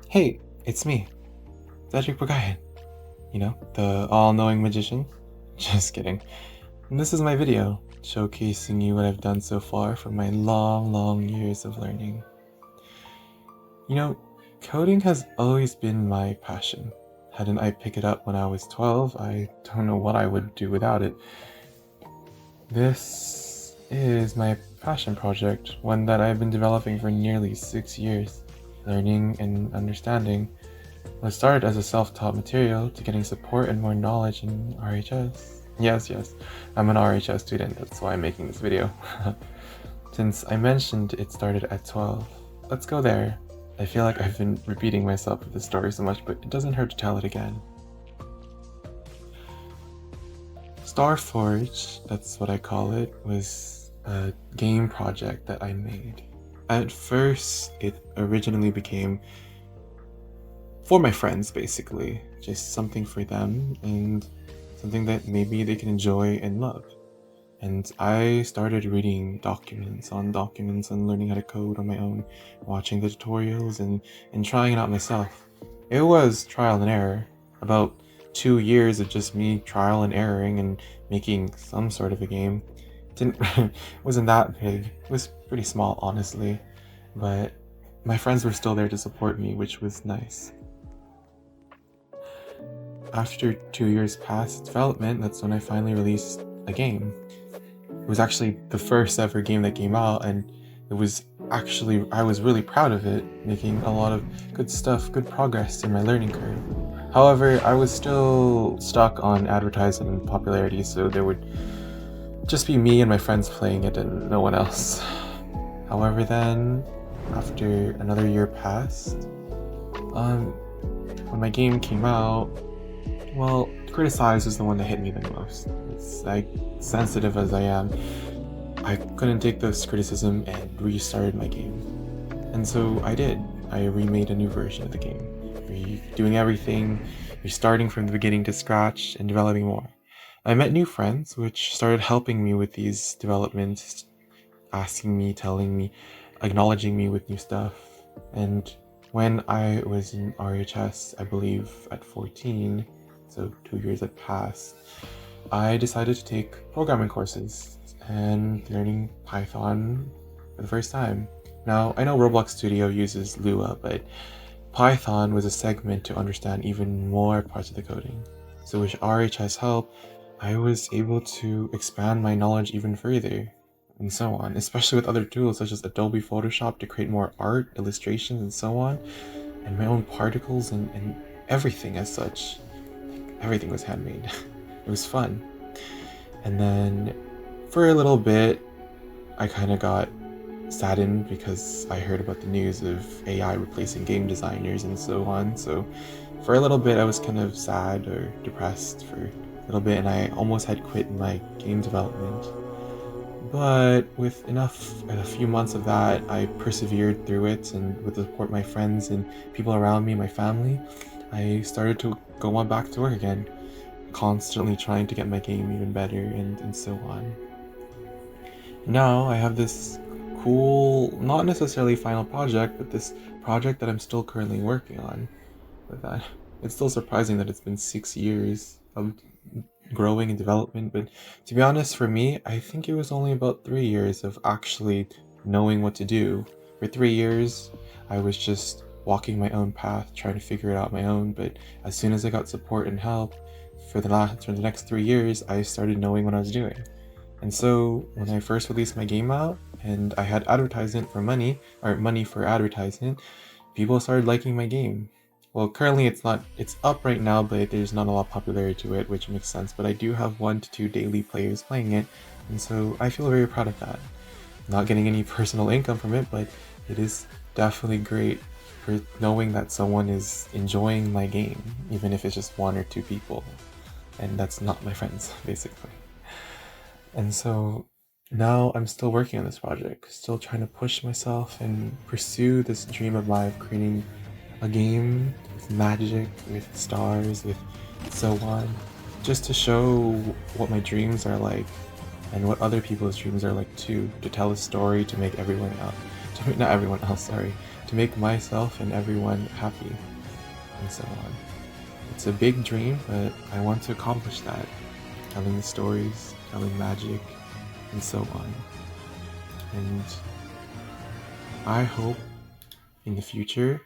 Hey, it's me, Cedric Pagayan. The all-knowing magician? Just kidding. And this is my video, showcasing you what I've done so far from my long, long years of learning. You know, coding has always been my passion. Hadn't I picked it up when I was 12, I don't know what I would do without it. This is my passion project, one that I've been developing for nearly 6 years, learning and understanding. Well, it started as a self-taught material to getting support and more knowledge in RHS. Yes, I'm an RHS student, that's why I'm making this video. Since I mentioned it started at 12, let's go there. I feel like I've been repeating myself with this story so much, but it doesn't hurt to tell it again. Starforge, that's what I call it, was a game project that I made. At first, it originally became for my friends, basically. Just something for them and something that maybe they can enjoy and love. And I started reading documents on learning how to code on my own, watching the tutorials and trying it out myself. It was trial and error. About 2 years of just me trial and erroring and making some sort of a game. Wasn't that big. It was pretty small, honestly. But my friends were still there to support me, which was nice. After 2 years past development, that's when I finally released a game. It was actually the first ever game that came out, and I was really proud of it, making a lot of good stuff, good progress in my learning curve. However, I was still stuck on advertising and popularity, so there would just be me and my friends playing it and no one else. However, then, after another year passed, when my game came out, well, criticized is the one that hit me the most. It's like, sensitive as I am, I couldn't take this criticism and restarted my game. And so I did. I remade a new version of the game, redoing everything, restarting from the beginning to scratch, and developing more. I met new friends, which started helping me with these developments, asking me, telling me, acknowledging me with new stuff. And when I was in RHS, I believe at 14, so 2 years had passed, I decided to take programming courses and learning Python for the first time. Now, I know Roblox Studio uses Lua, but Python was a segment to understand even more parts of the coding. So with RHS help, I was able to expand my knowledge even further, and so on, especially with other tools such as Adobe Photoshop to create more art, illustrations, and so on, and my own particles and everything as such. Everything was handmade. It was fun. And then for a little bit, I kind of got saddened because I heard about the news of AI replacing game designers and so on. So for a little bit, I was kind of sad or depressed for a little bit, and I almost had quit my game development. But with a few months of that, I persevered through it, and with the support of my friends and people around me, my family, I started to go on back to work again, constantly trying to get my game even better and so on. Now I have this cool, not necessarily final project, but this project that I'm still currently working on with that. It's still surprising that it's been 6 years of growing and development, but to be honest, for me, I think it was only about 3 years of actually knowing what to do. For 3 years, I was just walking my own path, trying to figure it out my own, but as soon as I got support and help, for the next 3 years, I started knowing what I was doing. And so when I first released my game out and I had advertisement for money, or money for advertisement, people started liking my game. Well, currently it's up right now, but there's not a lot of popularity to it, which makes sense, but I do have 1 to 2 daily players playing it, and so I feel very proud of that. Not getting any personal income from it, but it is definitely great for knowing that someone is enjoying my game, even if it's just 1 or 2 people, and that's not my friends, basically. And so now I'm still working on this project, still trying to push myself and pursue this dream of mine of creating a game with magic, with stars, with so on, just to show what my dreams are like and what other people's dreams are like too, to tell a story to make everyone not everyone else, sorry, to make myself and everyone happy, and so on. It's a big dream, but I want to accomplish that. Telling stories, telling magic, and so on. And I hope in the future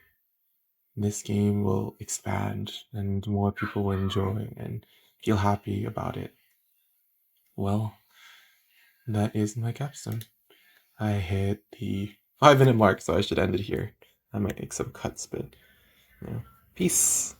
this game will expand and more people will enjoy and feel happy about it. Well, that is my capstone. I hit the 5 minute mark, so I should end it here. I might make some cuts, but peace.